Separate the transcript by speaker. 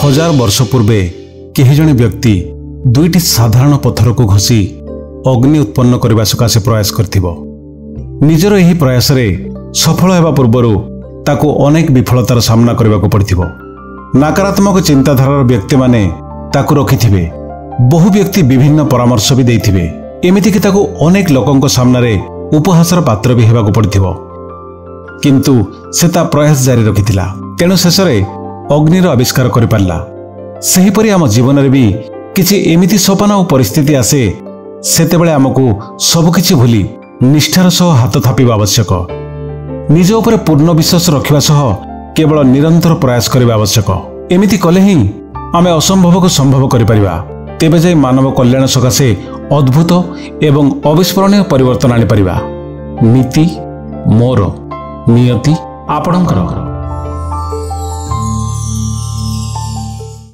Speaker 1: हजार वर्ष पूर्वे केही जणे व्यक्ति दुईटी साधारण पत्थर को घोषी अग्नि उत्पन्न करने सकाशे प्रयास करथिबो। निजर एही प्रयास रे सफल हेबा पूर्वरु ताको अनेक विफलतार सामना करने को पड़थिबो। नकारात्मक चिंताधारार व्यक्ति माने ताको रखिथिबे। बहु व्यक्ति विभिन्न परामर्श भी देइथिबे। एमिति कि ताको अनेक लोकंक सामने उपहासर पात्र भी हेबाको पड़थिबो। किंतु से ता प्रयास जारी रखिथिला, तेणु शेषरे अग्निर आविष्कार करि पारला। सेहीपरि आम जीवन रे भी किछि एमिति सोपान और परिस्थिति आसे सेतेबेले आमको सबकिछि भूली निष्ठार सह हाथ थापिबा आवश्यक। निज उपरे पूर्ण विश्वास रखिबा सह केवल निरंतर प्रयास करिबा आवश्यक। एमिति कले ही आमे असंभव को संभव करि परिबा। तेबे जाय मानव कल्याण सकाशे अद्भुत एवं अविस्मरणीय परिवर्तन आनि परिबा। नीति मोर, नियति आपणकर।